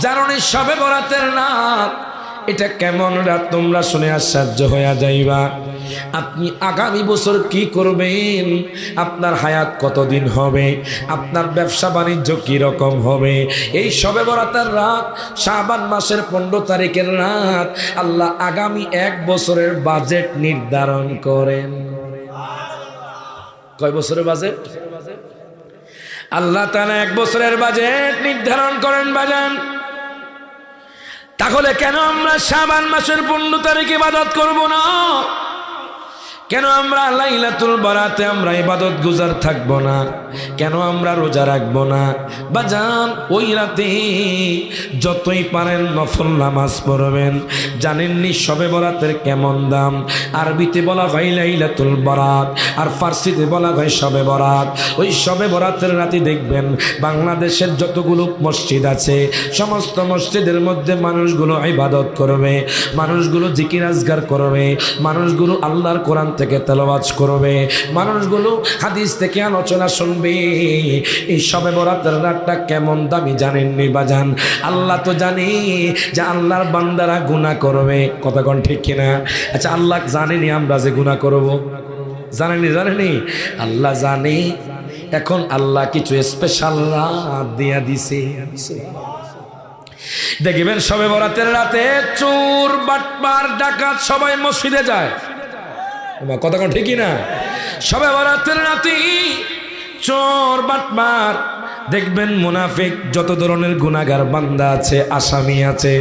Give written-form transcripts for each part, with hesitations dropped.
জানুনি শবে বরাতের রাত এটা কেমন রাত তোমরা শুনে আশ্চর্য হয়ে যাইবা। আপনি আগামী বছর কি করবেন, আপনার হায়াত কতদিন হবে, আপনার ব্যবসা বাণিজ্য কি রকম হবে, এই শবে বরাতের রাত শাবান মাসের 15 তারিখের রাত আল্লাহ আগামী 1 বছরের বাজেট নির্ধারণ করেন। কয় বছরের বাজেট? আল্লাহ তাআলা 1 বছরের বাজেট নির্ধারণ করেন বাজান। তাহলে কেন আমরা শাবান মাসের 15 তারিখে ইবাদত করব না? কেন আমরা লাইলাতুল বারাতে আমরা ইবাদত গুজার থাকব না? কেন আমরা রোজা রাখবো না? বাজান ওই রাতে যতই পারেন নফল নামাজ পড়বেন। জানেননি শবে বরাতের কেমন দাম? আরবিতে বলা হয় লাইলাতুল বারাত, আর ফার্সিতে বলা হয় শবে বরাত। ওই শবে বরাতের রাতে দেখবেন বাংলাদেশের যতগুলো মসজিদ আছে সমস্ত মসজিদের মধ্যে মানুষগুলো ইবাদত করবে, মানুষগুলো জিকির আজগার করবে, মানুষগুলো আল্লাহর কোরআন থেকে তেলাওয়াত করবে, মানুষগুলো হাদিস থেকে আলোচনা শুনবে। এই শবে বরাতের রাতটা কেমন দামি জানেননি বাজান? আল্লাহ তো জানে যে আল্লাহর বান্দারা গুনাহ করবে, কথা কোন ঠিক কিনা? আচ্ছা আল্লাহ জানেনি আমরা যে গুনাহ করব? জানেনি আল্লাহ জানে। এখন আল্লাহ কিছু স্পেশাল রাত দিয়া দিছে। দেখবেন শবে বরাতের রাতে চোর বাটপার ডাকাত সবাই মসজিদে যায়, কথা কোন ঠিকই না? শবে বরাতের রাতে চোর বাটপার দেখবেন মুনাফিক যত ধরনের গুনাহগার বান্দা আছে, আসামি আছে,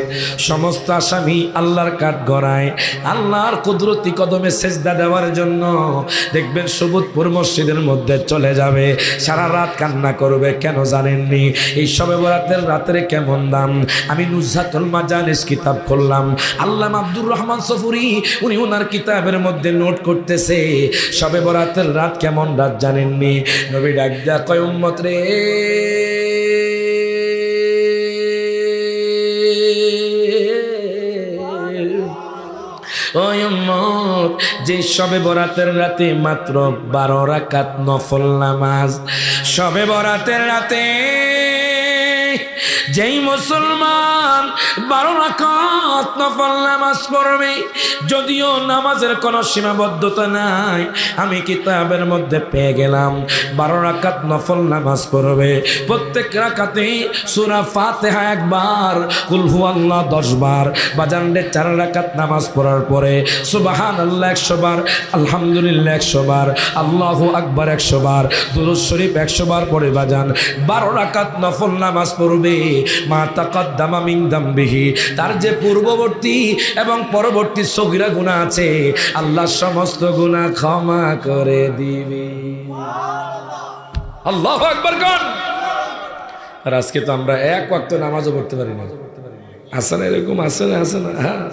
সমস্ত আসামি আল্লাহর কাঠ গড়ায় আল্লাহর কুদরতি কদমে সেজদা দেওয়ার জন্য দেখবেন সবুজপুর মসজিদের মধ্যে চলে যাবে, সারা রাত কান্না করবে। কেন জানেননি? এই শবে বরাতের রাতের কেমন দাম। আমি নুজহাতুল মাজালিস কিতাব খুললাম, আল্লামা আব্দুর রহমান সফুরি উনি ওনার কিতাবের মধ্যে নোট করতেছে শবে বরাতের রাত কেমন রাত জানেননি? নবী ডাক দেয়া কয় উম্মত রে, ওই উম্মত যে শবে বরাতের রাতে মাত্র 12 রাকাত নফল নামাজ, শবে বরাতের রাতে যেই মুসলমান 12 রাকাত নফল নামাজ পড়বে, যদিও নামাজের কোনো সীমাবদ্ধতা নাই, আমি কিতাবের মধ্যে পেয়ে গেলাম 12 রাকাত নফল নামাজ পড়বে, প্রত্যেক রাকাতে সূরা ফাতিহা একবার, কুল হুয়াল্লাহ 10 বার, বাজানরে 4 রাকাত নামাজ পড়ার পরে সুবহানাল্লাহ 100 বার, আলহামদুলিল্লাহ 100 বার, আল্লাহু আকবার 100 বার, দুরূদ শরীফ 100 বার পড়ে বাজান 12 রাকাত নফল নামাজ পড়বে। মা তাকাদ্দামা মিন যামবিহি, তার যে পূর্ববর্তী এবং পরবর্তী সগীরা গুনাহ আছে আল্লাহ সমস্ত গুনাহ ক্ষমা করে দিবে। আল্লাহু আকবার কোন। আর আজকে তো আমরা এক ওয়াক্ত নামাজও পড়তে পারি না, আছে না? এরকম আছে না? আছে না? হ্যাঁ।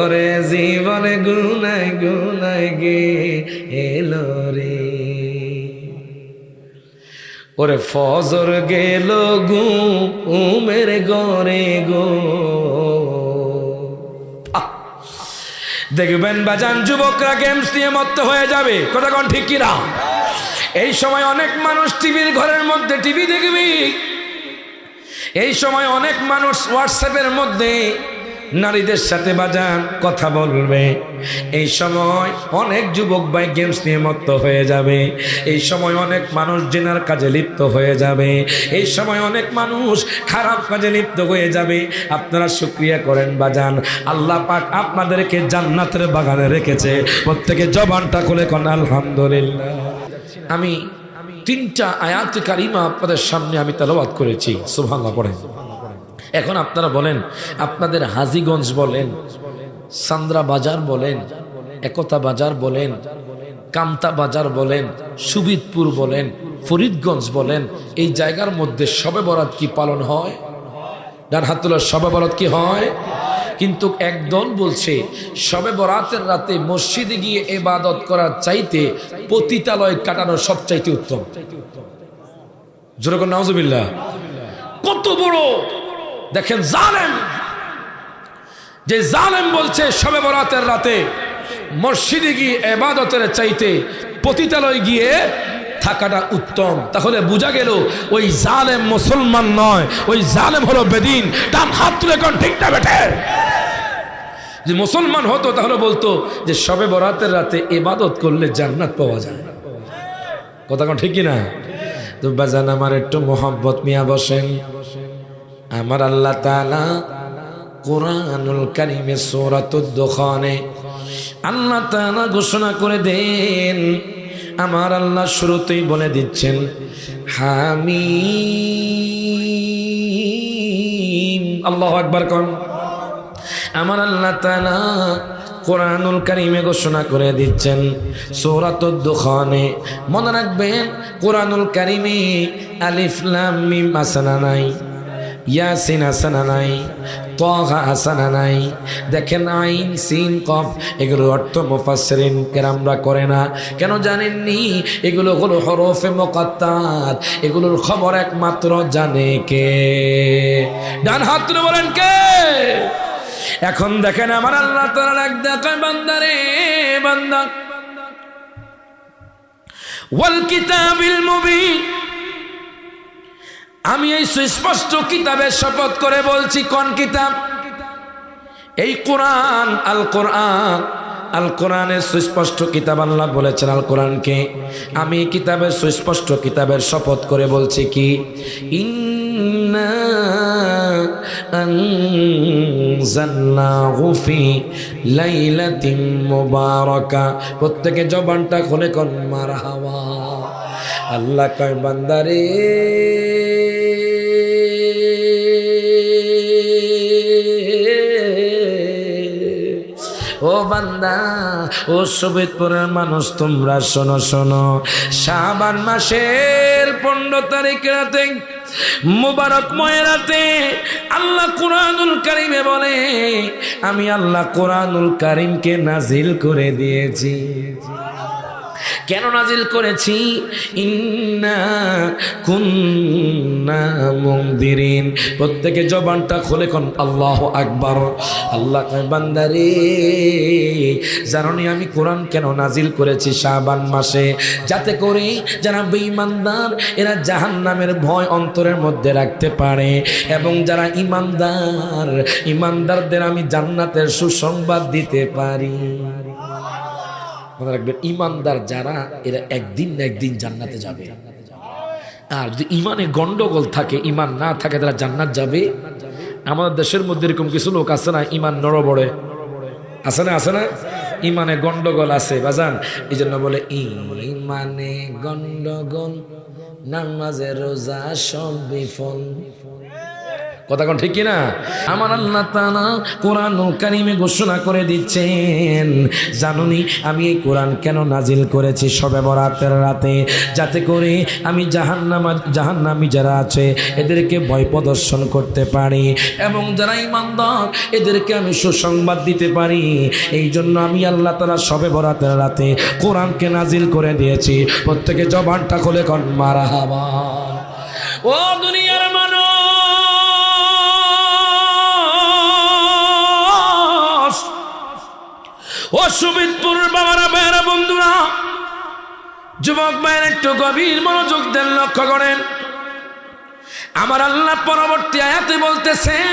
ওরে জীবনে গুনায় গুনায় গে এলো রে, ওরে ফজর গেল ঘুমের ঘরে গো। দেখবেন বাজান যুবকরা গেমস নিয়ে মত্ত হয়ে যাবে, কথা কোন ঠিক কিনা? এই সময় অনেক মানুষ টিভির ঘরের মধ্যে টিভি দেখবে, এই সময় অনেক মানুষ হোয়াটসঅ্যাপের মধ্যে নারীদের সাথে বাজান কথা বলবে, এই সময় অনেক যুবক ভাই গেমস নিয়ে মত্ত হয়ে যাবে, এই সময় অনেক মানুষ জিনার কাজে লিপ্ত হয়ে যাবে, এই সময় অনেক মানুষ খারাপ কাজে লিপ্ত হয়ে যাবে। আপনারা শুকরিয়া করেন বাজান, আল্লাহ পাক আপনাদেরকে জান্নাতের বাগানে রেখেছে। প্রত্যেকে জবানটা খুলে কোন আলহামদুলিল্লাহ। আমি 3টা আয়াত কারিমা আপনাদের সামনে আমি তেলাওয়াত করেছি, সুবহানাল্লাহ পড়েন। এখন আপনারা বলেন, আপনাদের হাজীগঞ্জ বলেন, সান্দ্রা বাজার বলেন, একতা বাজার বলেন, কামতা বাজার বলেন, সুবিদপুর বলেন, ফরিদগঞ্জ বলেন, এই জায়গার মধ্যে শবে বরাত কি পালন হয়? ডান হাত তোলা, শবে বরাত কি হয়? কিন্তু একদল বলছে শবে বরাতের রাতে মসজিদে গিয়ে ইবাদত করার চাইতে পতিতালয় কাটানো সবচাইতে উত্তম। জোরে করে নাউজুবিল্লাহ। কত বড় দেখেন জালেম, যে জালেম বলছে শবে বরাতের রাতে মসজিদে গিয়ে ইবাদতের চাইতে পতিতালয় গিয়ে থাকাটা উত্তম। তাহলে বোঝা গেল ওই জালেম মুসলমান নয়, ওই জালেম হলো বেদিন। ডান হাত তুলে কোন ঠিক না বেটে? যে মুসলমান হতো তাহলে বলতো যে শবে বরাতের রাতে ইবাদত করলে জান্নাত পাওয়া যায়। কথা কোন ঠিক কিনা? তো বাজান আমার একটু মোহাব্বত মিয়া বসেন। আমার আল্লাহ তাআলা কুরআনুল কারীমে সূরাতুদ দুখানে আল্লাহ তাআলা ঘোষণা করে দেন, আমার আল্লাহ শুরুতেই বলে দিচ্ছেন হামিম। আল্লাহু আকবার কোন। আমার আল্লাহ তাআলা কুরআনুল কারীমে ঘোষণা করে দিচ্ছেন সূরাতুদ দুখানে। মনে রাখবেন কুরআনুল কারীমে আলিফ লাম মিম আসনা নাই, ইয়াসিন আসনা নাই, তাহা আসনা নাই। দেখেন আইন সিন কফ এগুলোর অর্থ মুফাসসিরিন কেরামরা করে না। কেন জানেননি? এগুলো হলো হরফে মুকাত্তাত, এগুলোর খবর একমাত্র জানে কে? ডান হাত তুলে বলেন কে? এখন দেখেন আমার আল্লাহ তাআলা এক দেখায় বান্দারে, বান্দা ওয়াল কিতাবিল মুবিন, আমি এই সুস্পষ্ট কিতাবের শপথ করে বলছি। কোন কিতাব? এই কোরআন, আল কোরআন। আল কোরআনের সুস্পষ্ট কিতাব আল্লাহ বলেছেন আল কোরআনকে। আমি কিতাবের সুস্পষ্ট কিতাবের শপথ করে বলছি কি ইন্না আনজালনাহু ফি লাইলাতিন মুবারাকা। প্রত্যেকে জবানটা খুলে কোন মারহাবা। আল্লাহ কয় বান্দারে ও বান্দা, ও শোভিতপুরের মানুষ তোমরা শোনো শোনো, শাবান মাসের 15 তারিখ রাতে, মুবারকময় রাতে আল্লাহ কুরআনুল কারীমে বলে আমি আল্লাহ কুরআনুল কারীমকে নাজিল করে দিয়েছি। কেন নাজিল করেছি? ইন্না কুন্না মুনদিরিন। প্রত্যেকে জবানটা খুলে কোন আল্লাহু আকবার। আল্লাহ কয় বান্দারে জানোনি আমি কোরআন কেন নাজিল করেছি শাবান মাসে? যাতে করে যারা বেঈমানদার এরা জাহান্নামের ভয় অন্তরের মধ্যে রাখতে পারে, এবং যারা ঈমানদার ঈমানদারদের আমি জান্নাতের সুসংবাদ দিতে পারি। মনে রাখবেন ঈমানদার যারা এরা একদিন না একদিন জান্নাতে যাবে। আর যদি ঈমানে গন্ডগোল থাকে, ঈমান না থাকে, তারা জান্নাত যাবে। আমাদের দেশের মধ্যে এরকম কিছু লোক আছে না, ঈমান নড়বড়ে আছে না, আছে না, ঈমানে গন্ডগোল আছে বাজান। এই জন্য বলে ঈমানে গন্ডগোল, নামাজে রোজা সব বিফল। কথা কোন ঠিক কিনা? আমার আল্লাহ তাআলা কোরআনুল কারীমে ঘোষণা করে দিচ্ছেন জানুনি আমি এই কোরআন কেন নাজিল করেছি শবে বরাতের রাতে? যাতে করে আমি জাহান্নামী যারা আছে এদেরকে ভয় প্রদর্শন করতে পারি, এবং যারা ঈমানদার এদেরকে আমি সুসংবাদ দিতে পারি। এই জন্য আমি আল্লাহ তাআলা শবে বরাতের রাতে কোরআনকে নাজিল করে দিয়েছি। প্রত্যেকে জবানটা খুলে কোন মারহাবা। ও দুনিয়ার মানুষ, ও শোভিতপুর বাবারা, ভাইয়েরা, বন্ধুরা, যুবক ভাইয়ের একটু গভীর মনোযোগ দেন, লক্ষ্য করেন। আমার আল্লাহ পরবর্তী আয়াতে বলতেছেন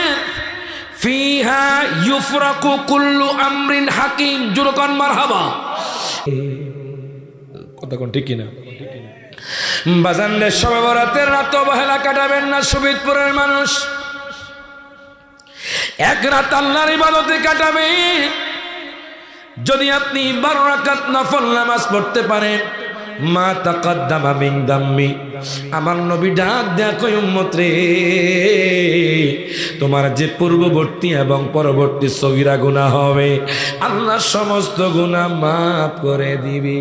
ফিহা ইউফরাকু কুল্লু আমরিন হাকিম। জুরকান মারহাবা। কথা কোন ঠিক কিনা? বাজানদের শবে বরাতের রাত অবহেলা কাটাবেন না শোভিতপুরের মানুষ। এক রাত আল্লাহর ইবাদতে কাটাবেন। যদি আপনি 12 রাকাত নফল নামাজ পড়তে পারেন, মা তাকাদ্দামা মিন দাম্মি, আমার নবী ডাক দেয়া কয় উম্মত রে, তোমার যে পূর্ববর্তী এবং পরবর্তী সগীরা গুনাহ হবে আল্লাহ সমস্ত গুনাহ মাফ করে দিবে।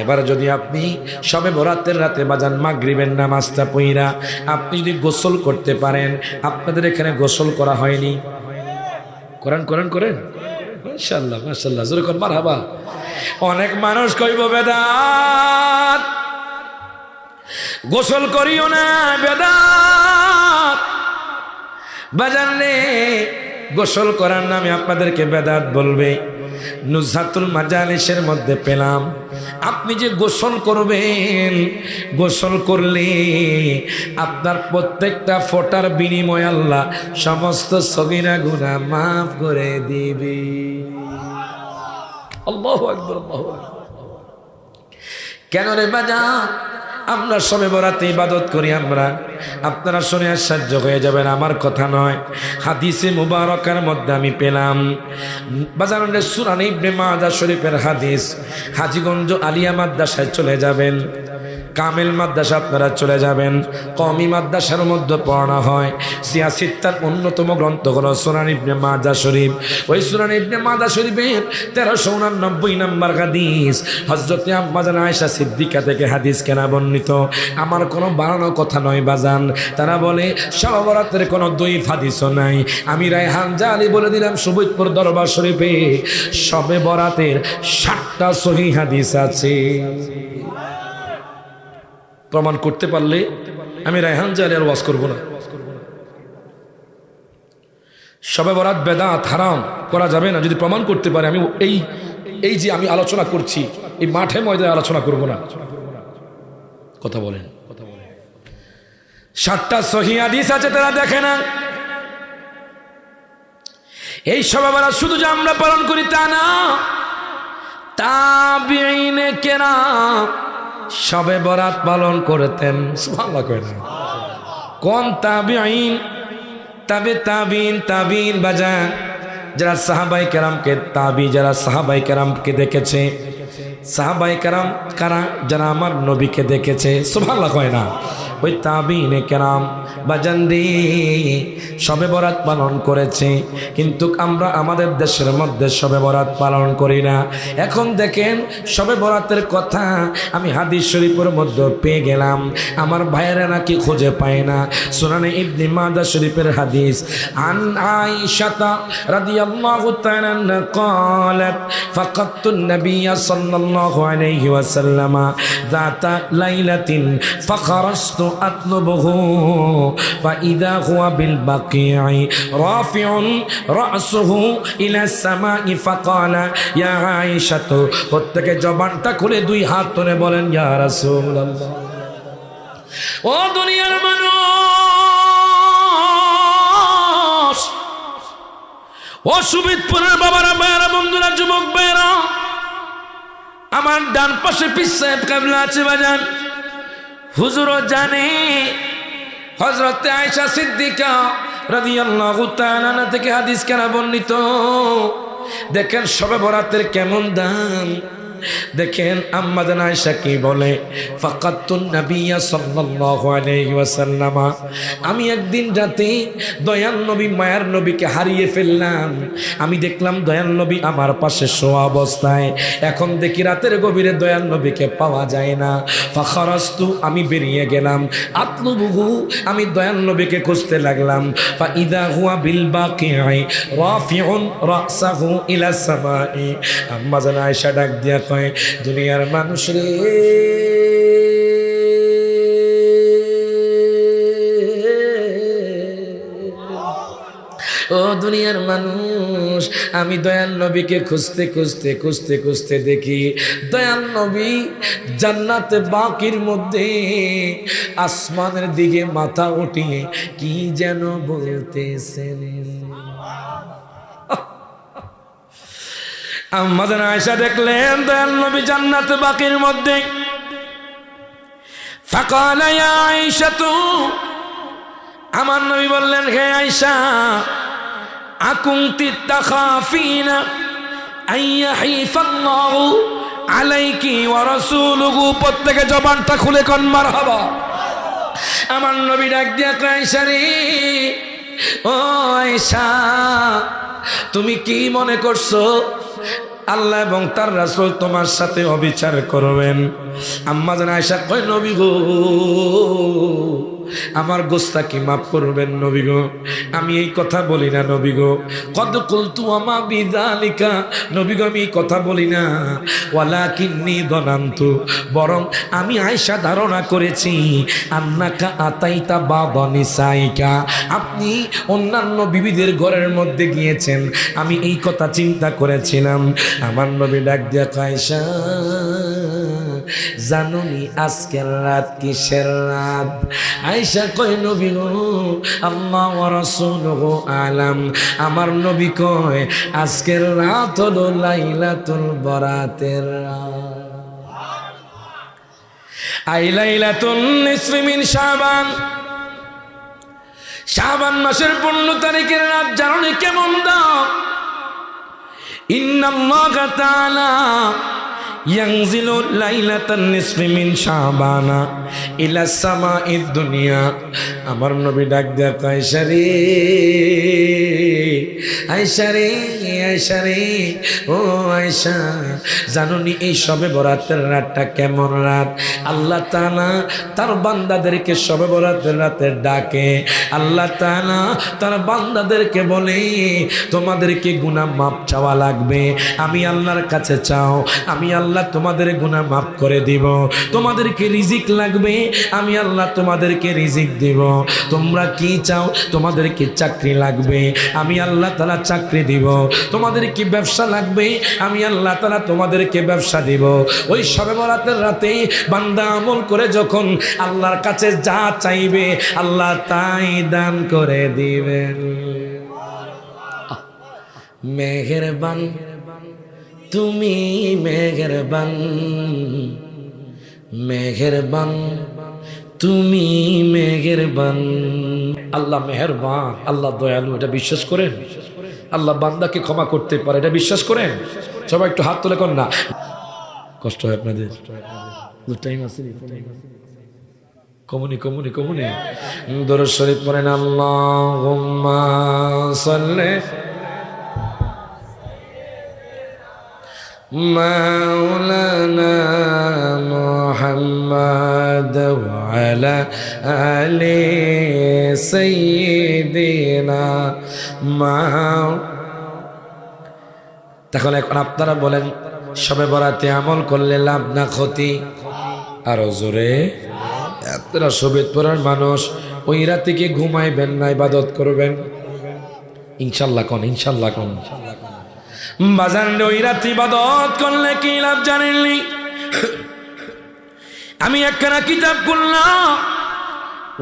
এবার যদি আপনি শবে বরাতের রাতে বাজান মাগরিবের নামাজটা পড়া আপনি যদি গোসল করতে পারেন, আপনাদের এখানে গোসল করা হয়নি? করেন করেন করেন মাশাআল্লাহ মাশাআল্লাহ, জোরে কোন মারহাবা। অনেক মানুষ কইব বেদাত, গোসল করিও না বেদাত। বাজান রে, গোসল করার নামে আপনাদেরকে বেদাত বলবে। নুজহাতুল মাজালিসের মধ্যে পেলাম আপনি যে গোসল করবেন, গোসল করলে আপনার প্রত্যেকটা ফোঁটার বিনিময়ে আল্লাহ সমস্ত সগীরা গুনাহ মাফ করে দিবে। আল্লাহু আকবার, আল্লাহু আকবার। কেন রে বাজান আমরা শবে বরাতে ইবাদত করি আমরা? আপনারা শুনে আশ্চর্য হয়ে যাবেন, আমার কথা নয়, হাদিসে মুবারকার মধ্যে আমি পেলাম। বাজারের সুনান ইবনে মাজাহ শরীফের হাদিস। হাজীগঞ্জ আলিয়া মাদ্রাসায় চলে যাবেন, কামেল মাদ্রাসা আপনারা চলে যাবেন, কওমি মাদ্রাসার মধ্যে পড়ানো হয় সিয়াসিত্তার অন্যতম গ্রন্থ হলো সুনান ইবনে মাজাহ শরীফ। ওই সুনান ইবনে মাজাহ শরীফের 1389 নম্বর হাদিস হযরতে আম্মা জান আয়েশা সিদ্দিকা থেকে হাদিস কেনা বর্ণিত। আমার কোনো বানানো কথা নয় বাজান। তারা বলে শবে বরাতের কোনো দইফ হাদিসও নাই। আমি রায়হান জালি বলে দিলাম সুবুতপুর দরবার শরীফে শবে বরাতের 60টা সহিহ হাদিস আছে। প্রমাণ করতে পারলে আমি রায়হান জালি আর ওয়াজ করব না। শবে বরাত বেদাত হারাম করা যাবে না যদি প্রমাণ করতে পারে। আমি এই যে আমি আলোচনা করছি এই মাঠে ময়দানে আলোচনা করব না। কথা বলেন, 60টা সহিহ হাদিস আছে, তারা দেখে না। এই শবে বরাত শুধু যে আমরা পালন করি তা না, তাবিঈনে কেরাম শবে বরাত পালন করতেন। সুবহানাল্লাহ কয় না? কোন তাবিঈন? তাবিঈন বাজান যারা সাহাবায়ে কেরামকে যারা সাহাবায়ে কেরামকে দেখেছে। সাহাবায়ে কেরাম কারা? যারা আমার নবীকে দেখেছে। সুবহানাল্লাহ কয় না? ওই তাবিঈনে কেরাম বাজান রে শবে বরাত পালন করেছে, কিন্তু আমরা আমাদের দেশের মধ্যে শবে বরাত পালন করি না। এখন দেখেন শবে বরাতের কথা আমি হাদিস শরীফের মধ্যে পেয়ে গেলাম, আমার ভাইয়েরা নাকি খুঁজে পায় না। সুনানে ইবনে মাজাহ শরীফের হাদিস আন আয়েশা রাদিয়াল্লাহু তাআলা আনহা قالت فقدت النبي صلى الله عليه وسلم ذات ليلة فخرجت أطلبه فإذا هو بالبقيع رافع رأسه إلى السماء فقال يا عائشة প্রত্যেকে জবানটা খুলে দুই হাত তুলে বলেন ইয়া রাসূলুল্লাহ। ও দুনিয়ার মানুষ, ও সুবিদপুরের বাবারা, ভাইয়েরা, বন্ধুরা, যুবক ভাইয়েরা, আমার ডান পাশে পীর সাহেব কেবলা আছে বাজান। হুজুরও জানে হযরত আয়েশা সিদ্দিকা রাদিয়াল্লাহু তাআলা আনহা থেকে হাদিস কেনা বর্ণিত। দেখেন শবে বরাতের কেমন দাম। দেখেন আম্মা জান আয়েশা কি বলে, ফাকাতুন নবিয়্য সাল্লাল্লাহু আলাইহি ওয়াসাল্লাম, আমি একদিন রাতে দয়াল নবী মায়ার নবীকে হারিয়ে ফেললাম। আমি দেখলাম দয়াল নবী আমার পাশে শোয়া অবস্থায়। এখন দেখি রাতের গভীরে দয়াল নবীকে পাওয়া যায় না। ফাখারাস্তু, আমি বেরিয়ে গেলাম। আতলুবুহু, আমি দয়াল নবীকে খুঁজতে লাগলাম। ফাইদা হুয়া বিল বাকিঈ রাফিউন রাসাহু ইলা সামাই। আম্মা জান আয়েশা ডাক দিয়া কয়, দুনিয়ার মানুষ রে, ও দুনিয়ার মানুষ, আমি দয়াল নবীকে খুঁজতে দেখি দয়াল নবী জান্নাতে বাকির মধ্যে আসমানের দিকে মাথা উঠিয়ে কি যেন বলতেছেন। আম্মা জান আয়েশা দেখলেন দয়াল নবী জান্নাতে বাকির মধ্যে। ফাকালা ইয়া আয়েশা, আমার নবী বললেন, হে আয়েশা, আকুনতি তাখাফিনা আইয়াহিফাল্লাহু আলাইকি ওয়া রাসূলুহু। প্রত্যেকে জবানটা খুলে কোন মারহাবা। আমার নবী ডাক দিয়া কয়, আয়েশা রে, ও আয়েশা, তুমি কি মনে করছো আল্লাহ এবং তার রাসূল তোমার সাথে অবিচার করবেন? আম্মা জান আয়েশা কয়, নবী গো, আমার গোস্তাকি মাফ করবেন নবী গো, আমি এই কথা বলি না নবী গো। কদ কুলতু আমা বিযালিকা, নবী গো আমি এই কথা বলি না। ওয়ালাকিন্নী যানানতু, বরং আমি আয়েশা ধারণা করেছি আন্নাকা আতাইতা বাদা নিসাইকা, আপনি অন্যান্য বিবিদের ঘরের মধ্যে গিয়েছেন, আমি এই কথা চিন্তা করেছিলাম। আমার নবী ডাক দিয়া আয়েশা, জানুনি আজকের রাত কিসের রাত? আয়েশা কয় নবী গো আল্লাহ ওয়া রাসূলুহু আলাম, আমার নবী কয় আজকের রাত হলো লাইলাতুল বরাতের রাত। আই লাইলাতুন নিসফি মিন শাবান, শাবান মাসের 15 তারিখের রাত জানেন কেমন দাম? ইন্নাল্লাহা তাআলা ইয়ানজিলু লাইলাতান নিসফি মিন শাবানা ইলা সামাঈদ দুনিয়া। আমার নবী ডাক দেয়া আয়েশা রে, আয়েশা রে, আয়েশা রে, ও আয়েশা, জানুনি এই শবে বরাতের রাতটা কেমন রাত? আল্লাহ তাআলা তার বান্দাদেরকে শবে বরাতের রাতে ডাকে, আল্লাহ তাআলা তার বান্দাদেরকে বলে তোমাদেরকে গুনাহ মাফ চাওয়া লাগবে, আমি আল্লাহর কাছে চাও, আমি আল্লাহ তোমাদের গুনাহ মাফ করে দিব। তোমাদেরকে রিজিক লাগবে, আমি আল্লাহ তোমাদেরকে রিজিক দিব। তোমরা কি চাও? তোমাদেরকে চাকরি লাগবে, আমি আল্লাহ তাআলা চাকরি দিব। তোমাদের কি ব্যবসা লাগবে, আমি আল্লাহ তাআলা তোমাদেরকে ব্যবসা দিব। ওই শবে বরাতের রাতে বান্দা আমল করে যখন আল্লাহর কাছে যা চাইবে আল্লাহ তাই দান করে দিবেন। মেহেরবান তুমি মেহেরবান, মেহেরবান তুমি মেহেরবান। আল্লাহ মেহেরবান, আল্লাহ দয়ালু, এটা বিশ্বাস করেন? আল্লাহ বান্দাকে ক্ষমা করতে পারে, এটা বিশ্বাস করেন? সবাই একটু হাত তুলে কর না, কষ্ট হয় আপনাদের। টাইম আছে, কমুনি কমুনি কমুনি দরুদ শরীফ পড়েন। আল্লাহুম্মা সাল্লি মাওলানা মুহাম্মদ ওয়া আলা আলি সাইয়্যিদিনা তাহলে এখন আপনারা বলেন, শবে বরাতে আমল করলে লাভ না ক্ষতি? আরো জোরে। আপনারা শবে পড়ার মানুষ, ওই রাতে কি ঘুমাইবেন না ইবাদত করবেন? ইনশাল্লাহ কোন, ইনশাল্লাহ কোন বাজান, ওই রাতে ইবাদত করলে কি লাভ জানেননি? আমি একখানা কিতাব করলাম,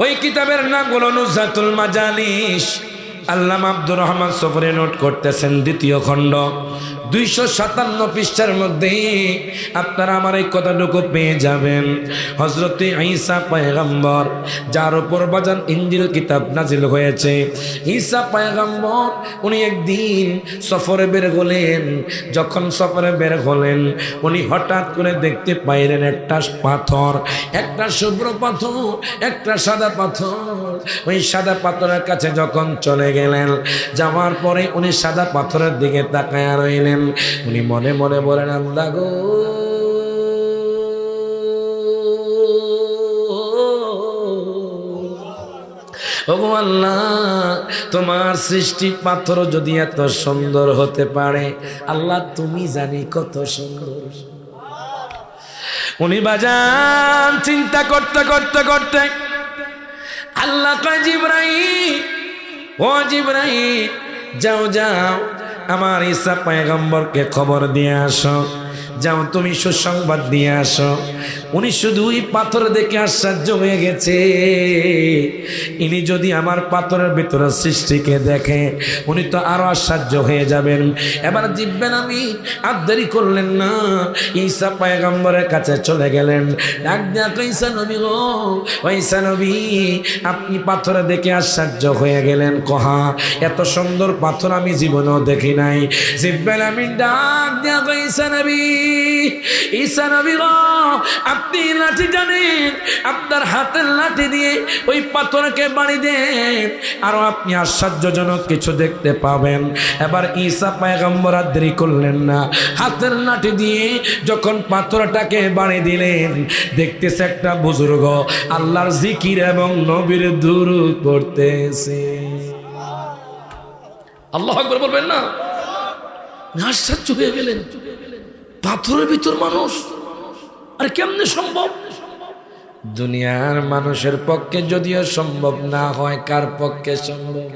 ওই কিতাবের নাম হলো নুজহাতুল মাজালিস। আল্লামা আব্দুর রহমান সফরে নোট করতেছেন, 2য় খণ্ড 257 পৃষ্ঠার মধ্যে আপনারা আমার এই কথাটুকু পেয়ে যাবেন। হযরতে ঈসা পয়গম্বর, যার উপর বাজান ইনজিল কিতাব নাজিল হয়েছে, ঈসা পয়গম্বর উনি একদিন সফরে বের হলেন। যখন সফরে বের হলেন, উনি হঠাৎ করে দেখতে পাইলেন একটা পাথর, একটা শুভ্র পাথর, একটা সাদা পাথর। ওই সাদা পাথরের কাছে যখন চলে গেলেন, যাওয়ার পরে উনি সাদা পাথরের দিকে তাকায়া রইলেন। উনি মনে মনে বলেন, আল্লাহ গো, ওগো আল্লাহ, তোমার সৃষ্টি পাথর যদি এত সুন্দর হতে পারে, আল্লাহ তুমি জানি কত সুন্দর। উনি বাজান চিন্তা করতে করতে করতে আল্লাহ কয়, জিবরাইল, ও জিবরাইল, যাও যাও আমার ঈসা পয়গম্বরকে খবর দিয়ে আসো, যাও তুমি সুসংবাদ দিয়ে আসো। উনি শুধুই পাথর দেখে আশ্চর্য হয়ে গেছে। ইনি যদি আমার পাথরের ভিতরে সৃষ্টিকে দেখে, উনি তো আরো আশ্চর্য হয়ে যাবেন। এবার জিব্বেন আমি আর দেরি করলেন না, ঈসা পয়গম্বরের কাছে চলে গেলেন। ডাক দেয়া, ঈসা নবী গো, ঈসা নবী, আপনি পাথরে দেখে আশ্চর্য হয়ে গেলেন, কহা এত সুন্দর পাথর আমি জীবনেও দেখি নাই। জিব্বেন আমি ডাক দেয়া, ঈসা নবী, ঈসা নবী গো, আপনি লাঠি জানেন, আপনার হাতের লাঠি দিয়ে ওই পাথরকে বাড়ি দেন, আরো আপনি আশ্চর্যজনক কিছু দেখতে পাবেন। এবার ঈসা পয়গম্বর আর দেরি করলেন না, হাতের লাঠি দিয়ে যখন পাথরটাকে বাড়ি দিলেন, দেখতেছে একটা বুজুর্গ আল্লাহর জিকির এবং নবীর দুরূদ পড়তেছে। আল্লাহু আকবার বলবেন না? আশ্চর্য হয়ে গেলেন, পাথরের ভিতর মানুষ, আর কেমনে সম্ভব? দুনিয়ার মানুষের পক্ষে যদিও সম্ভব না হয়, কার পক্ষে সম্ভব?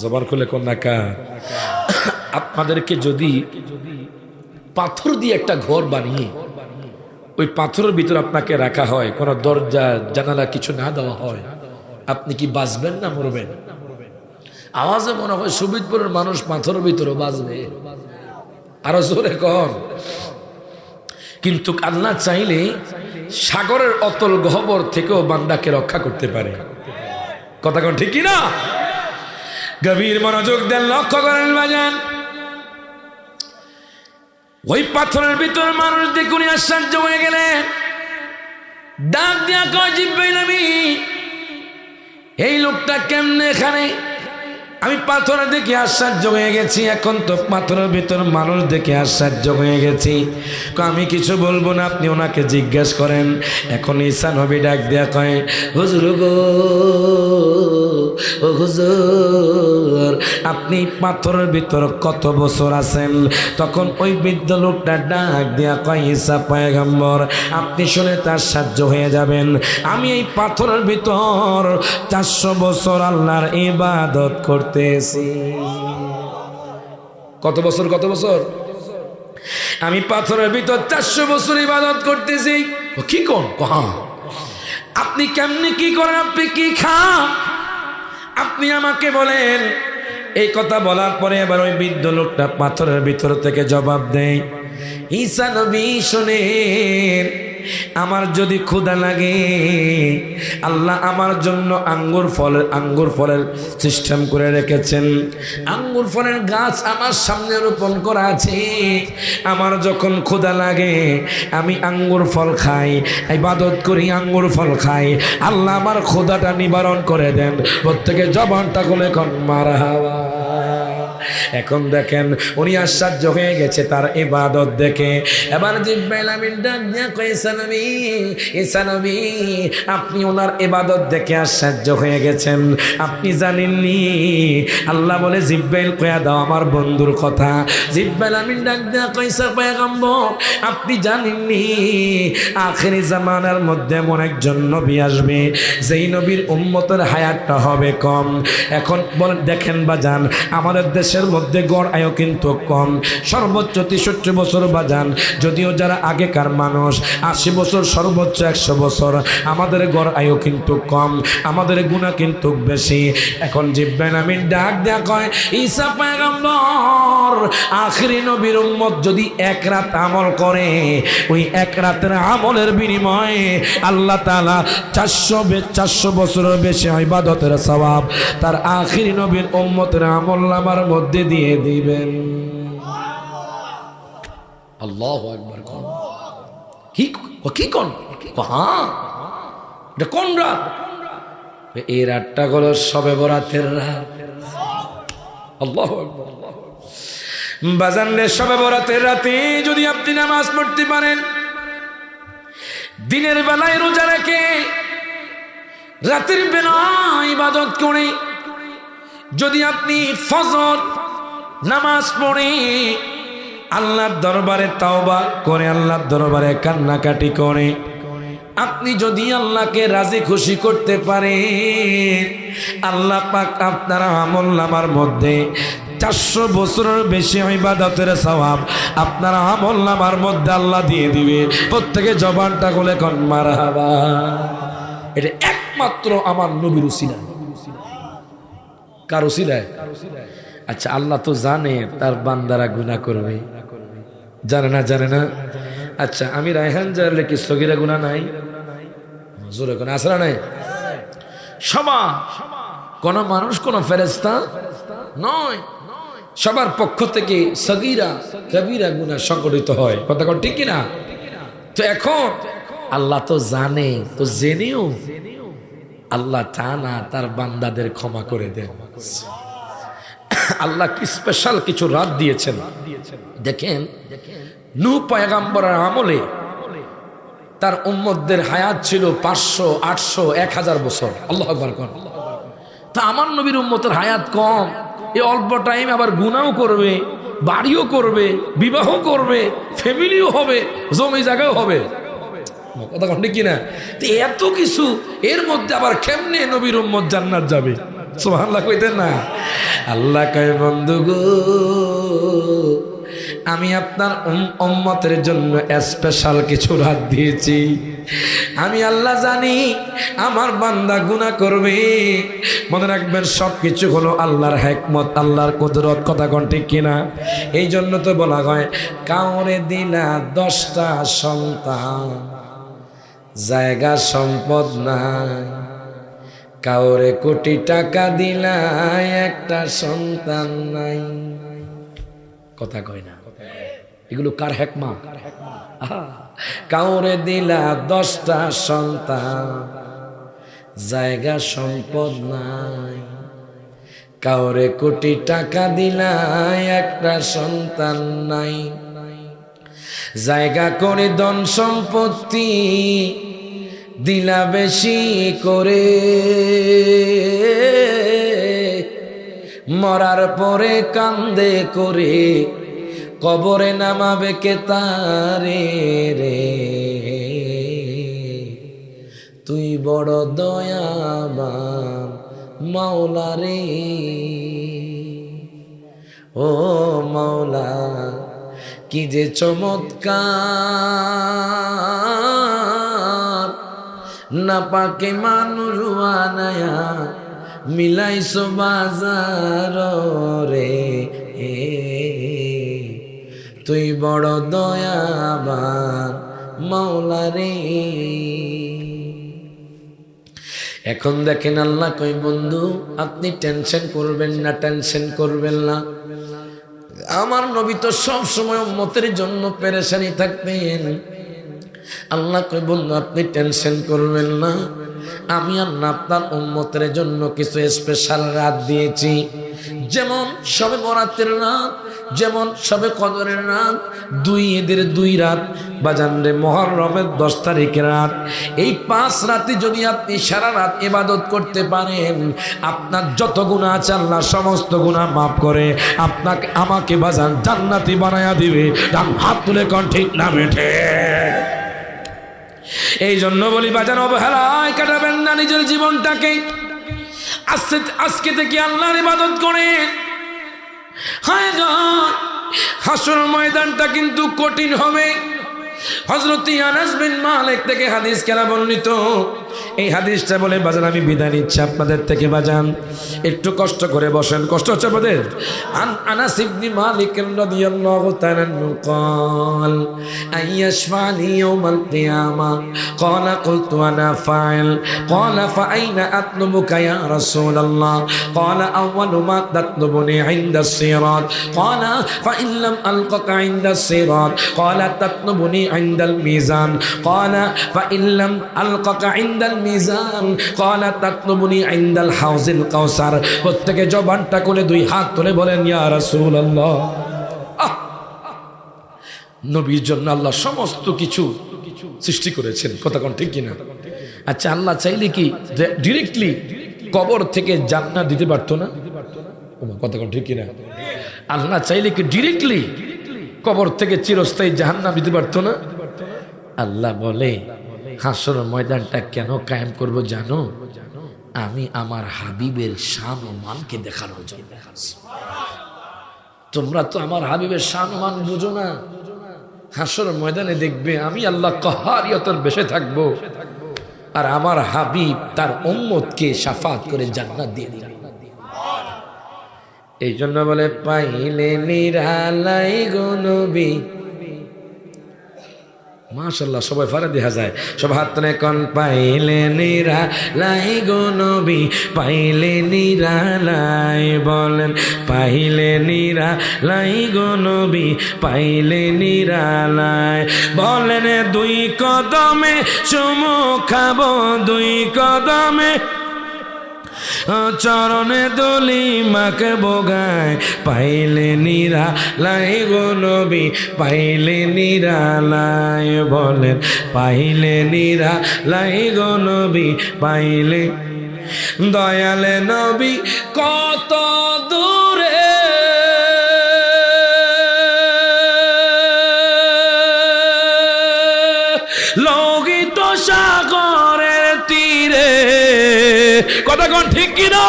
জবান খুলে কোন না কার? আপনাদেরকে যদি পাথর দিয়ে একটা ঘর বানিয়ে ওই পাথরের ভিতর আপনাকে রাখা হয়, কোনো দরজা জানালা কিছু না দেওয়া হয়, আপনি কি বাঁচবেন না মরবেন? আওয়াজে মনে হয় সুবিদপুরের মানুষ পাথরের ভিতরে বাঁচবে, আরো জোরে কর। কিন্তু আল্লাহ চাইলে সাগরের অতল গহ্বর থেকেও বান্দাকে রক্ষা করতে পারে। কথা কোন ঠিক না? গভীর মনোযোগ দেন, লক্ষ্য করেন বাজান। ওই পাথরের ভিতর মানুষ দেখুন আশ্চর্য হয়ে গেলেন, ডাক দিয়া কয় জিব্রাইল আমিন, এই লোকটা কেমনে এখানে? আমি পাথরের দেখে আশ্চর্য হয়ে গেছি, এখন তো পাথরের ভিতর মানুষ দেখে আশ্চর্য হয়ে গেছি। আমি কিছু বলবো না, আপনি ওনাকে জিজ্ঞেস করেন। এখন ঈসা নবী ডাক দেয়া কয়, হুজুর গো, ও হুজুর, আপনি পাথরের ভিতর কত বছর আছেন? তখন ওই বৃদ্ধ লোকটা ডাক দেয়া কয়, ঈসা পয়গম্বর, আপনি শুনে তার আশ্চর্য হয়ে যাবেন, আমি এই পাথরের ভিতর 400 বছর আল্লাহর ইবাদত করতেছি। কত বছর? কত বছর? আমি পাথরের ভিতর 400 বছর ইবাদত করতেছি। কি কোন? আপনি কেমনি কি করেন? আপনি কি খান? আপনি আমাকে বলেন। এই কথা বলার পরে এবার ওই বৃদ্ধ লোকটা পাথরের ভিতর থেকে জবাব দেয়, ঈসা নবী শোনেন, আমার যদি ক্ষুধা লাগে, আল্লাহ আমার জন্য আঙ্গুর ফলের সিস্টেম করে রেখেছেন। আঙ্গুর ফলের গাছ আমার সামনে রোপণ করা আছে। আমার যখন ক্ষুধা লাগে আমি আঙ্গুর ফল খাই, ইবাদত করি, আঙ্গুর ফল খাই, আল্লাহ আমার ক্ষুধাটা নিবারণ করে দেন। প্রত্যেকে জবানটা খুলে কোন মারহাবা। এখন দেখেন উনি আশ্চর্য হয়ে গেছে তার ইবাদত দেখে। এবার জিব্রাইল আমিন ডাক দিয়া কয়, ঈসা নবী, আপনি ওনার ইবাদত দেখে আশ্চর্য হয়ে গেছেন, আপনি জানেননি? আল্লাহ বলে, জিব্রাইল কয়া দাও আমার বন্ধুর কথা। জিব্রাইল আমিন ডাক দিয়া কয়, ঈসা পয়গম্বর, আপনি জানেননি আখিরি জামানার মধ্যে এমন একজন নবী আসবে যেই নবীর উম্মতের হায়াতটা হবে কম। এখন বলেন, দেখেন বাজান, আমাদের দেশের মধ্যে গড় আয়ু কিন্তু কম, সর্বোচ্চ 63 বছর বাজান। যদিও যারা আগেকার মানুষ 80 বছর, সর্বোচ্চ 100 বছর, আমাদের গড় আয়ু কিন্তু কম, আমাদের গুনাহ কিন্তু বেশি। এখন জিব্রাইল আমিন ডাক দেয়া কয়, ঈসা পয়গম্বর, আখিরি নবীর উম্মত যদি এক রাত আমল করে, ওই এক রাতের আমলের বিনিময়ে আল্লাহ তাআলা 400 বছরের বেশি ইবাদতের সওয়াব তার আখিরি নবীর উম্মতের আমলনামার মধ্যে দিয়ে দিবেন। আল্লাহু আকবার। কি কোন? হ্যাঁ, এটা কোন রাত? এই রাতটা হলো শবে বরাতের রাত। আল্লাহু আকবার। বাজান রে, শবে বরাতের রাতে যদি আপনি নামাজ পড়তে পারেন, দিনের বেলায় রোজা রেখে রাতের বেলায় ইবাদত করে যদি আপনি ফজর নামাজ পড়ে আল্লাহর দরবারে তাওবা করে, আল্লাহর দরবারে কান্নাকাটি করে, আপনি যদি আল্লাহকে রাজি খুশি করতে পারেন, আল্লাহ পাক আপনার আমলনামার মধ্যে 400 বছরের বেশি ইবাদতের সওয়াব আপনার আমলনামার মধ্যে আল্লাহ দিয়ে দিবে। প্রত্যেকে জবানটা খুলে কোন মারহাবা। এটা একমাত্র আমার নবীর উসিলা। কার উসিলায়? আচ্ছা, আল্লাহ তো জানে তার বান্দারা গুনাহ করবে, জানে না? জানে না? আচ্ছা, আমি রায়হান জানলে কি সগীরা গুনাহ নাই? জোরে কোন আসরা নাই? সবার কোন মানুষ কোন ফেরেশতা নয়। সবার পক্ষ থেকে সগীরা কবিরা গুনাহ সংগঠিত হয়। কথা কোন ঠিক কিনা? তো এখন আল্লাহ তো জানে, তো জেনেও আল্লাহ টানা তার বান্দাদের ক্ষমা করে দেন। আল্লাহ কি স্পেশাল কিছু রাত দিয়েছেন। দেখেন নূহ পয়গম্বরের আমলে তার উম্মতদের হায়াত ছিল 500, 800, 1000 বছর। আল্লাহু আকবার কোন। তা আমার নবীর উম্মতের হায়াত কম, এই অল্প টাইম আবার গুনাহও করবে, বাড়িও করবে, বিবাহ করবে, ফ্যামিলিও হবে, জমি জায়গাও হবে। কথা ঠিক কিনা? এত কিছু এর মধ্যে আবার কেমনে নবীর উম্মত জান্নাত যাবে? সুবহানাল্লাহ কইতেন না? আল্লাহ কয় বন্ধু গো, আমি আপনার উম্মতের জন্য স্পেশাল কিছু রাত দিয়েছি। আমি আল্লাহ জানি আমার বান্দা গুনাহ করবে। মনে রাখবেন সবকিছু হলো আল্লাহর হিকমত, আল্লাহর কুদরত। কথা কোন ঠিক কিনা? এই জন্য তো বলা হয় কাউরে দিলা 10টা সন্তান, জায়গা সম্পদ নাই, কাউরে কোটি টাকা দিলা একটা সন্তান নাই। কথা কয় না? এগুলো কার হিকমত? কাউরে দিলা 10টা সন্তান, জায়গা সম্পদ নাই, কাউরে কোটি টাকা দিলা একটা সন্তান নাই। জায়গা করে ধন সম্পত্তি দিলা বেশি করে, মরার পরে কান্দে করে কবরে নামাবে কে তারে রে। তুই বড় দয়াবান মাওলা রে, ও মাওলা কি যে চমৎকার, না পাকে মানুষ আনায়া মিলাইছো বাজার রে। তুই বড় দয়াবান মাওলা রে। এখন দেখেন আল্লাহ কই বন্ধু আপনি টেনশন করবেন না, টেনশন করবেন না। আমার নবী তো সব সময় উম্মতের জন্য পেরেশানি থাকতেন। আল্লাহ কই বন্ধু আপনি টেনশন করবেন না, আমি আল্লাহ আপনার উম্মতের জন্য কিছু স্পেশাল রাত দিয়েছি। যেমন শবে বরাতের রাত, যেমন শবে কদরের রাত, 2 ঈদের 2 রাত, বাজানরে মুহররমের 10 তারিখের রাত। এই 5 রাতে যদি আপনি সারা রাত ইবাদত করতে পারেন, আপনার যত গুনাহ আছে আল্লাহ সমস্ত গুনাহ মাফ করে আপনাকে আমাকে বাজান জান্নাতি বানায়া দিবে। হাত তুলে কোন ঠিক না বেঠে? এই জন্য বলি বাজান অবহেলায় কাটাবেন না নিজের জীবনটাকে। আজকে থেকে আল্লাহর ইবাদত করেন। হায় গো, হাসর ময়দানটা কিন্তু কঠিন হবে। হযরত আনাস বিন মালিক থেকে হাদিস কেনা বর্ণিত। এই হাদিসটা বলে বাজান আমি বিদায় নিচ্ছি আপনাদের থেকে। বাজান একটু কষ্ট করে বসেন, কষ্ট হচ্ছে আপনাদের। আনাস ইবনে মালিক রাদিয়াল্লাহু তাআলা আনহু قال আইয়াশফানি ইয়াউমাল কিয়ামা قال قلت انا فاعل قال فاين اطلبك يا رسول الله قال اول ما تطلبني عند الصراط قال فان لم القك عند الصراط قال تطلبني عند الميزان قال فان لم القك عند الميزان قال تطلبني عند الحوض الكوثر। প্রত্যেকে জবানটা করে 2 হাত তুলে বলেন ইয়া রাসূলুল্লাহ। নবীর জন্য আল্লাহ সমস্ত কিছু সৃষ্টি করেছেন। কথা কোন ঠিক কিনা? আচ্ছা আল্লাহ চাইলে কি ডাইরেক্টলি কবর থেকে জান্নাত দিতে পারতো না? কথা কোন ঠিক কিনা? আল্লাহ চাইলে কি ডাইরেক্টলি কবর থেকে চিরস্থায়ী জাহান্নাম দিতে পারতো না? আল্লাহ বলে হাসর ময়দানটা কেন কায়েম করব জানো? আমি আমার হাবিবের শান ও মানকে দেখানোর জন্য। তোমরা তো আমার হাবিবের শান ও মান বুঝো না। হাসর ময়দানে দেখবে আমি আল্লাহ কাহারিয়তের বেশে থাকবো, আর আমার হাবিব তার উম্মতকে শাফাত করে জান্নাত দিয়ে দিবে। এই জন্য বলে পাইলে নিরালাই গো নবী মাশাআল্লাহ, সবাই ফারা দেখা যায়। সব হাত তুলে কোন পাইলে নিরালাই গো নবী, পাইলে নিরালাই, বলেন পাইলে নিরালাই গো নবী, পাইলে নিরালাই, বলেন দুই কদমে চুমু খাবো, দুই কদমে চরণে দলি মাকে বোগায়, পাইলে নিরালাই গো নবী, পাইলে নিরালাই, বলেন পাইলে নিরালাই গো নবী, পাইলে। দয়ালে নবী কত দূরে লোহিত সাগরের তীরে, কথা কোন ঠিক কিনা?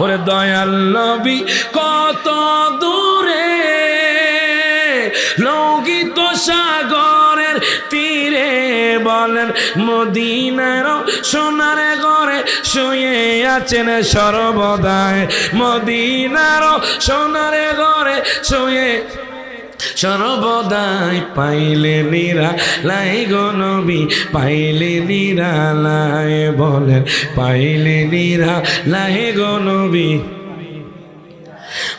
ওরে দয়াল নবী কত দূরে লোহিত সাগরের তীরে, বলেন মদিনার সোনার ঘরে শুয়ে আছেন সর্বদাই, মদিনার সোনার ঘরে শুয়ে সর্বদাই, পাইলে নিরালাই গো নবী, পাইলে নিরালাই, বলেন পাইলে নিরালাই গো নবী।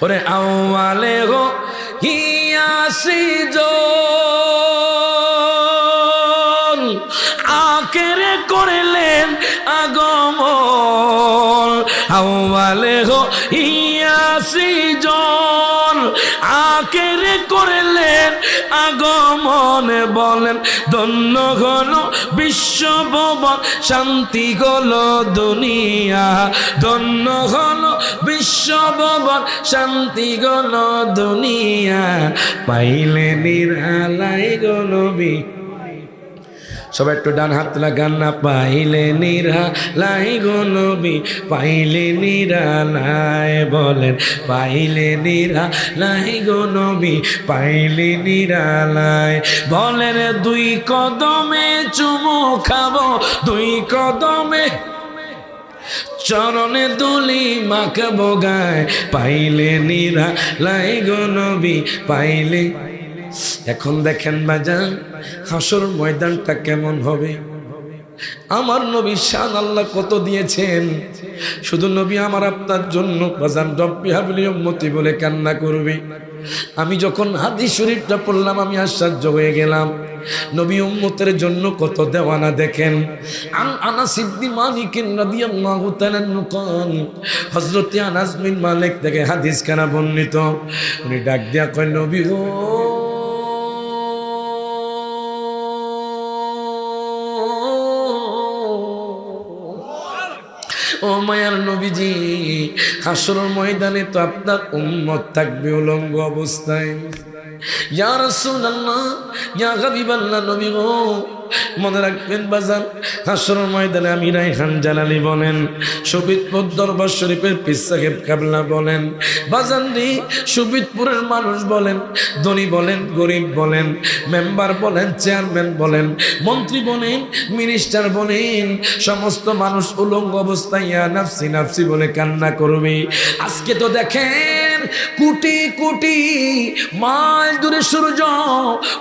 ওরে আওয়ালে গো হিয়াসি জন আকেরে করলেন আগমন, আওয়ালে গো হিয়াসি জন আকেরে করলেন আগমন, বলেন ধন্য হলো বিশ্বভুবন, শান্তি হলো দুনিয়া, ধন্য হলো বিশ্বভুবন, শান্তি হলো দুনিয়া, পাইলে নিরালাই গো নবী। সবাই একটু ডান হাত লাগান না, পাইলে নিরালাই গো নবী, পাইলে নিরালাই, বলেন পাইলে নিরালাই গো নবী, পাইলে নিরালাই, বলেন দুই কদমে চুমু খাবো, দুই কদমে চরণে দুলি মাখাবো গায়, পাইলে নিরালাই গো নবী, পাইলে। এখন দেখেন বাজান হাসর ময়দানটা কেমন হবে। আমার নবী শান আল্লাহ কত দিয়েছেন, শুধু নবী আমার আপনার জন্য বাজান রব্বি হাবলি উম্মতি বলে কান্না করবে। আমি যখন হাদিস শরীফটা পড়লাম আমি আশ্চর্য হয়ে গেলাম, নবী উম্মতের জন্য কত দেওয়ানা। দেখেন আনাস ইবনে মালিক রাদিয়াল্লাহু তাআলা নুকান, হযরত আনাস বিন মালিক থেকে হাদিস খানা বর্ণিত, উনি ডাক দিয়া কয় নবী গো, ও মায়ার নবীজি, হাসরের ময়দানে তো আপনার উম্মত থাকবে উলঙ্গ অবস্থায়। ইয়া রাসূলুল্লাহ, ইয়া হাবিবাল্লাহ, নবী গো মনে রাখবেন বাজান, হাসরের ময়দানে আমি রায়হান জালালি বলেন, শহীদপুর দরবার শরীফের পীর সাহেব কাবলা বলেন, বাজান রে শহীদপুরের মানুষ বলেন, ধনী বলেন, গরিব বলেন, মেম্বার বলেন, চেয়ারম্যান বলেন, মন্ত্রী বলেন, মিনিস্টার বলেন, সমস্ত মানুষ উলঙ্গ অবস্থায় ইয়া নাফসি নাফসি বলে কান্না করবে। আজকে তো দেখেন কোটি কোটি মাইল দূরে সূর্য,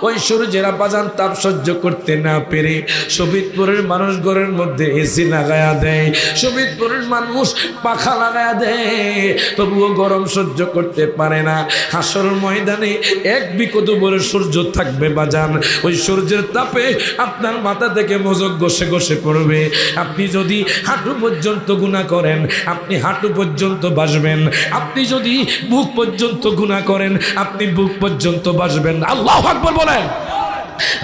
ওই সূর্যেরা বাজান তাপ সহ্য করতে না পেরে শহীদপুরের মানুষ ঘরের মধ্যে এসি লাগায়া দেয়, শহীদপুরের মানুষ পাখা লাগায়া দেয়, তবুও গরম সহ্য করতে পারে না। হাসর ময়দানে এক বিকট বলে সূর্য থাকবে বাজান, ওই সূর্যের তাপে আপনার মাথা থেকে মজক ঘষে ঘষে পড়বে। আপনি যদি হাঁটু পর্যন্ত গুনাহ করেন আপনি হাঁটু পর্যন্ত বাসবেন, আপনি যদি বুক পর্যন্ত গুনাহ করেন আপনি বুক পর্যন্ত বাসবেন। আল্লাহু আকবার বলেন।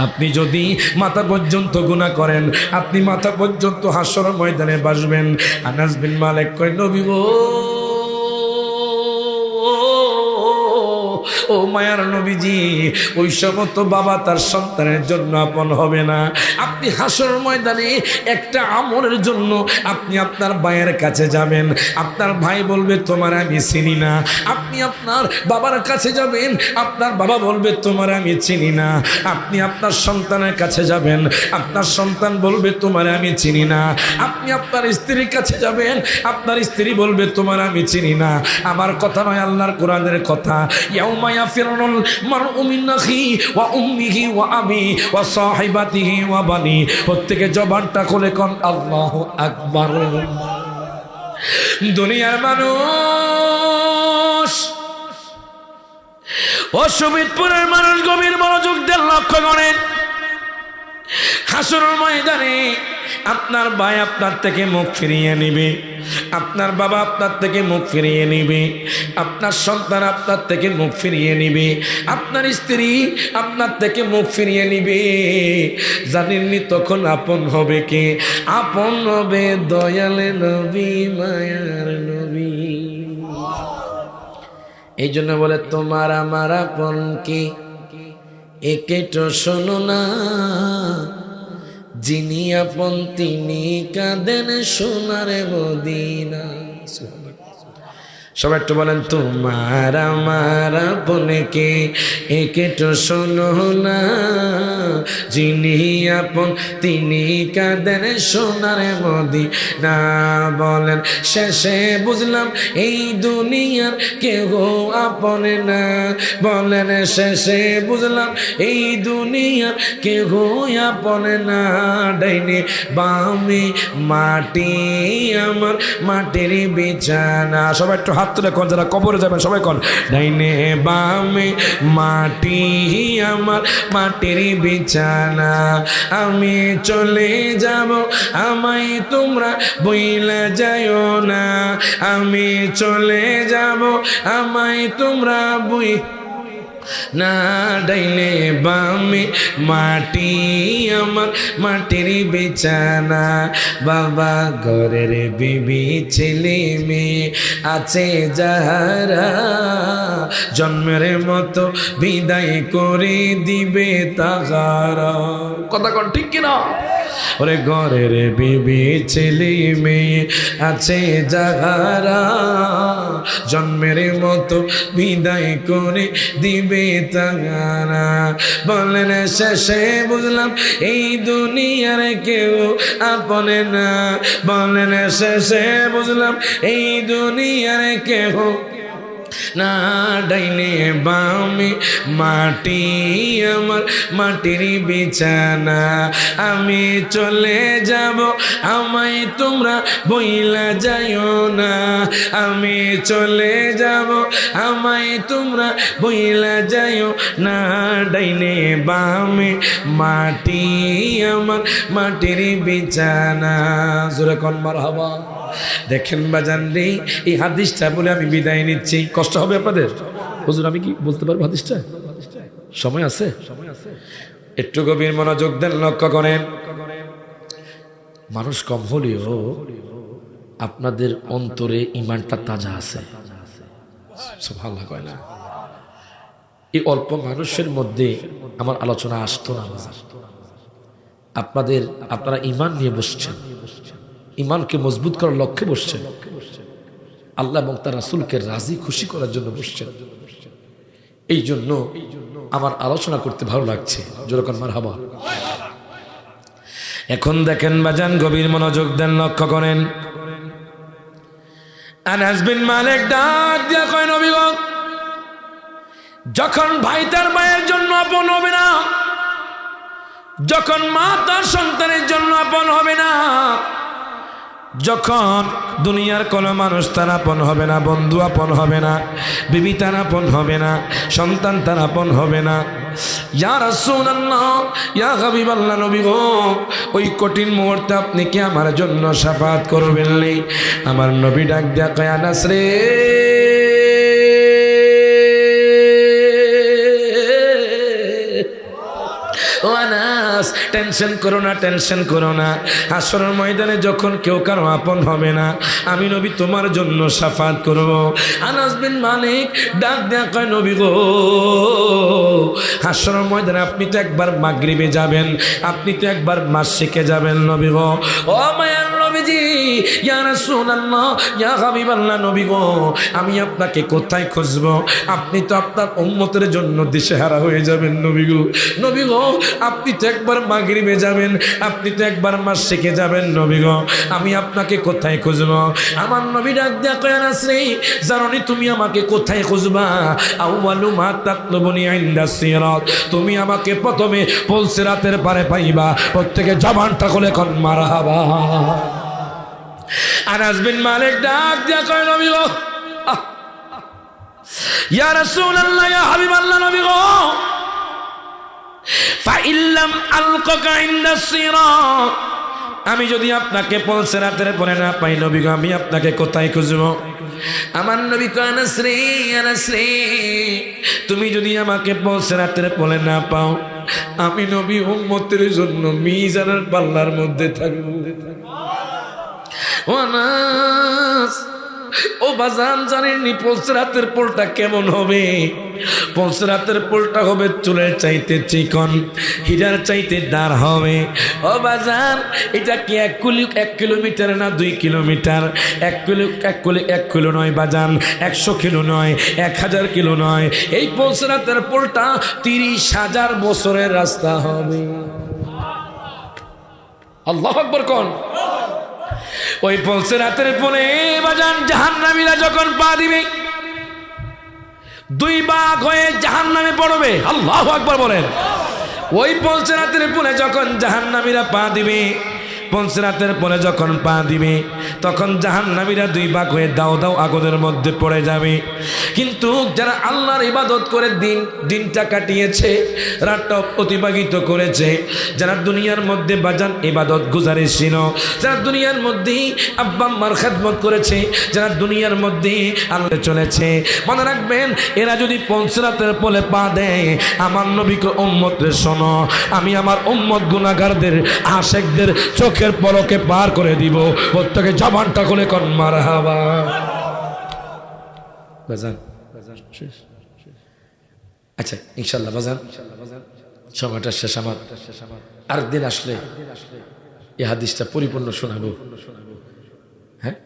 আপনি যদি মাথা পর্যন্ত গুনাহ করেন আপনি মাথা পর্যন্ত হাসর ময়দানে বাসবেন। আনাস বিন মালিক কয় নবী গো, ও মায়ার নবীজি, ওই সমস্ত বাবা তার সন্তানের জন্য আপন হবে না। আপনি হাসর ময়দানে একটা আমলের জন্য আপনি আপনার ভাইয়ের কাছে যাবেন, আপনার ভাই বলবে তোমার আমি চিনি না। আপনি আপনার বাবার কাছে যাবেন, আপনার বাবা বলবে তোমার আমি চিনি না। আপনি আপনার সন্তানের কাছে যাবেন, আপনার সন্তান বলবে তোমার আমি চিনি না। আপনি আপনার স্ত্রীর কাছে যাবেন, আপনার স্ত্রী বলবে তোমার আমি চিনি না। আমার কথা নয়, আল্লাহর কোরআনের কথা। ইয়াউমা ইয়াফিরুল মারউ মিন আখি ওয়া উম্মিহি ওয়া আবি ওয়া সাহিবাতিহি ওয়া বানি। প্রত্যেকে জবানটা খুলে কোন আল্লাহু আকবার। দুনিয়ার মানুষ, ও সুমিতপুরের মানুষ গভীর মনোযোগ দিয়ে লক্ষ্য করেন। হাসরের ময়দানে আপনার ভাই আপনার থেকে মুখ ফিরিয়ে নেবে, আপনার বাবা আপনার থেকে মুখ ফিরিয়ে নেবে, আপনার সন্তান আপনার থেকে মুখ ফিরিয়ে নেবে, আপনার স্ত্রী আপনার থেকে মুখ ফিরিয়ে নেবে। জানেননি তখন আপন হবে কে? আপন হবে দয়ালে নবী, মায়ার নবী। এই জন্য বলে তোমার আমার আপন কি, একে তো শোনো না, যিনি আপন তিনি কাঁদেন সোনার মদিনা। সবাই একটু বলেন তোমার আমার আপন কে, একে তো শোনো না, যিনি আপন তিনি কাঁদেন সোনার মদিনা। বলেন শেষে বুঝলাম এই দুনিয়ার কেহ আপন না, বলেন শেষে বুঝলাম এই দুনিয়ার কেহ আপন না। ডাইনে বামে মাটি আমার মাটির বিছানা। সবাই একটু হাত তুলে কোন, যারা কবরে যাবেন সবাই কোন, ডাইনে বামে মাটি আমার মাটির বিছানা। আমি চলে যাব আমায় তোমরা বইলা যাইও না, আমি চলে যাব আমায় তোমরা বই না। ডাইনে বামে মাটি আমার মাটির বিছানা। বাবা ঘরের বিবি ছেলে মেয়ে আছে যাহারা, জন্মের মতো বিদায় করে দিবে তাহারা। কথা কোন ঠিক কিনা? ওরে ঘরের বিবি ছেলে মেয়ে আছে যাহারা, জন্মের মতো বিদায় করে দিবে তাহারা। বলেন শেষে বুঝলাম এই দুনিয়ার কেউ আপন না, বলেন শেষে বুঝলাম এই দুনিয়ার কেউ না। ডাইনে বামে মাটি আমার মাটির বিছানা। আমি চলে যাব আমায় তোমরা বইলা যাইও না, আমি চলে যাব আমায় তোমরা বইলা যাইও না। ডাইনে বামে মাটি আমার মাটির বিছানা। জোরে কোন মারহাবা। দেখেন বাজান রে, এই হাদিসটা বলে আমি বিদায় নিচ্ছি। কষ্ট হবে আপনাদের? হুজুর আমি কি বলতে পারবো হাদিসটা? সময় আছে? একটু গভীর মনোযোগ দেন, লক্ষ্য করেন। মানুষ কম হলেও আপনাদের অন্তরে ইমানটা তাজা আছে। সুবহানাল্লাহ কয় না? এই অল্প মানুষের মধ্যে আমার আলোচনা আসতো না। আপনারা ইমান নিয়ে বসছেন, ইমানকে মজবুত করার লক্ষ্যে বসছেন, আল্লাহ এবং তার রাসূলকে রাজি খুশি করার জন্য বসছেন। এই জন্য আমার আলোচনা করতে ভালো লাগছে। যেরকম মারহাবা। এখন দেখেন বাজান, গভীর মনোযোগ দেন, লক্ষ্য করেন। আনাস বিন মালিক ডাক দিয়া কয়, নবী গো, যখন ভাই তার ভাইয়ের জন্য আপন হবে না, যখন মা তার সন্তানের জন্য আপন হবে না, যখন দুনিয়ার কোনো মানুষ তার আপন হবে না, বন্ধু আপন হবে না, বিবি তার আপন হবে না, সন্তান তার আপন হবে না, ইয়া রাসূলুল্লাহ, ইয়া হাবিবাল্লাহ, নবী গো, ওই কঠিন মুহূর্তে আপনি কি আমার জন্য শাফাআত করবেন? আমার নবী ডাক দিয়া কয়, আনাস রে, ও আনাস, টেনশন করো না, টেনশন করো না। হাসরের ময়দানে যখন কেউ কারো আপন হবে না, আমি নবী তোমার জন্য শাফাআত করব। আনাস বিন মালিক ডাক দেয়া কয়, নবী গো, হাসরের ময়দানে আপনি তো একবার মাগরিবে যাবেন, আপনি তো একবার মাসিকে যাবেন নবী গো। ও মায়ার নবী নবীজি, ইয়া রাসূলুল্লাহ, ইয়া হাবিবাল্লাহ, নবী গো, আমি আপনাকে কোথায় খুঁজবো? আপনি তো আপনার উম্মতের জন্য দিশেহারা হয়ে যাবেন নবী গো। নবী গো, আপনি তো একবার মাগরিবে যাবেন, আপনি তো একবার মাসিকে যাবেন নবী গো, আমি আপনাকে কোথায় খুঁজবো? আমার নবী ডাক দিয়া কয়, আনাস রে, জানোনি তুমি আমাকে কোথায় খুঁজবা? আউয়ালু মা তাতলুবুনি ইনদা সিরাত, তুমি আমাকে প্রথমে পুলসিরাতের পারে পাইবা। প্রত্যেকে জবানটা খুলে কোন মারহাবা। আনাস বিন মালিক ডাক দিয়া কয়, নবী গো, ইয়া রাসূলুল্লাহ, ইয়া হাবিবাল্লাহ, নবী গো, ফাইল্লাম আলকাকা ইনদা সিরাত, আমি যদি আপনাকে পুলসিরাতের পরে না পাই নবী গো, আমি আপনাকে কোথায় খুঁজবো? আমার নবী কয়, আনাস রে, আনাস রে, তুমি যদি আমাকে পুলসিরাতের পরে না পাও, আমি নবী উম্মতের জন্য মিজানের পাল্লার মধ্যে থাকবো। ও আনাস, ও বাজান, জানেননি পুলসিরাতের পোলটা কেমন হবে? পুলসিরাতের পোলটা হবে চুলের চাইতে চিকন, হীরার চাইতে দাঁড় হবে। ও বাজান, এটা কি 1 কিলোমিটার না 2 কিলোমিটার? 1 কিলো নয় বাজান, 100 কিলো নয়, 1000 কিলো নয়। এই পুলসিরাতের পোলটা 30,000 বছরের রাস্তা হবে। আল্লাহু আকবার কোন। ওই পুলসিরাতের পোলে বাজান জাহান্নামীরা যখন পা দিবে, 2 ভাগ হয়ে জাহান্নামে পড়বে। আল্লাহু আকবার বলেন। ওই পুলসিরাতের পোলে যখন জাহান্নামীরা পা দিবে, পুলসিরাতের পোলে যখন পা দিবে, তখন জাহান্নামীরা 2 ভাগ হয়ে দাও দাও আগুনের মধ্যে পড়ে যাবে। কিন্তু যারা আল্লাহর ইবাদত করে দিনটা কাটিয়েছে, রাতটা অতিবাহিত করেছে, যারা দুনিয়ার মধ্যে বাজান ইবাদত গুজারে ছিল, যারা দুনিয়ার মধ্যে আব্বা আম্মার খেদমত করেছে, যারা দুনিয়ার মধ্যে আল্লাহ চলেছে, মনে রাখবেন, এরা যদি পুলসিরাতের পোলে পা দেয়, আমার নবীকে উম্মতের শোনো, আমি আমার উম্মত গুনাহগারদের আশেকদের চোখের পলকে পার করে দিব। প্রত্যেকে জবানটা খুলে কোন মারহাবা। বাজান, আচ্ছা ইনশাআল্লাহ বাজান, সময়টা শেষ আমার। আরেকদিন আসলে এই হাদিসটা পরিপূর্ণ শোনাবো। হ্যাঁ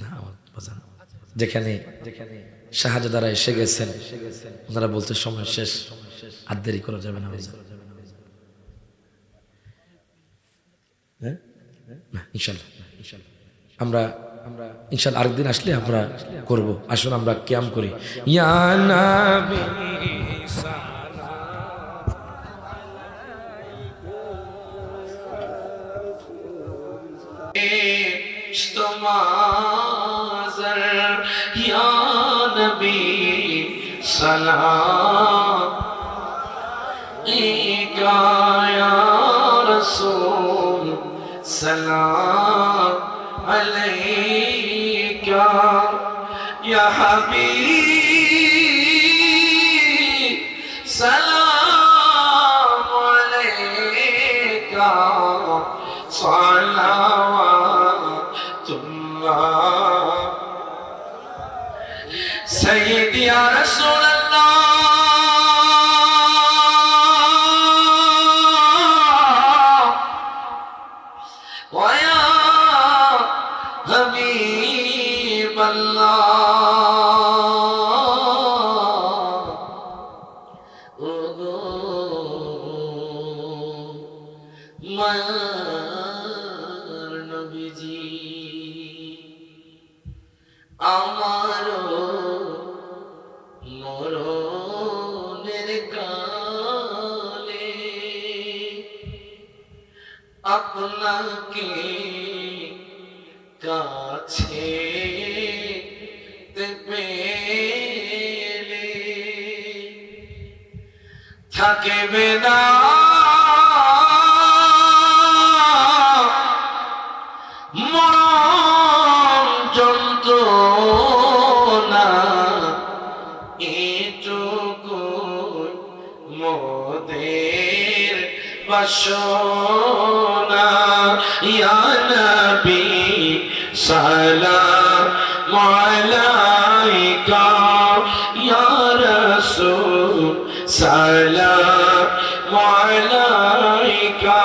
না বাজান, যেখানে শাহজাদারা এসে গেছেন, ওনারা বলতে সময় শেষ, আর দেরি করা যাবে না বাজান। হ্যাঁ ইনশাআল্লাহ, আমরা ইনশাআল্লাহ আরেকদিন আসলে আমরা করব। আসুন আমরা কিয়াম করি। ইয়া নবী সালাম ইয়া রাসূল সালাম আলাইকা ইয়া হাবিব সালাম আলাইকা সালাওয়াতুল্লাহ সাইয়্যিদি ইয়া রাসূলুল্লাহ আমার মরণের কালে আপনাকে কাছে পেলে থাকবে না মরণ যন্ত্রণা, এটুকু মোদের বাসনা। ইয়া নবী সালাম আলাইকা ইয়া রাসূল সালাম আলাইকা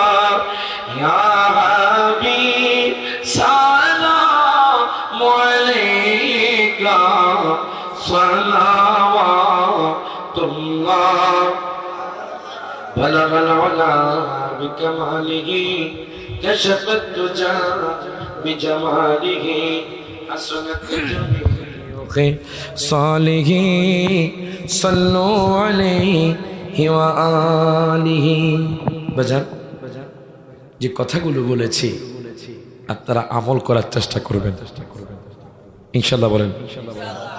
ইয়া का सलावतुल्लाह बलगल उला बिकमालिही कशफत तुजा बिजमालिही हसनत जमीउखे सालिही सल्लु अलैहि व आलिही। বাজান, যে কথাগুলো বলেছি আপনারা আমল করার চেষ্টা করবেন ইনশাআল্লাহ। বলেন ইনশাআল্লাহ।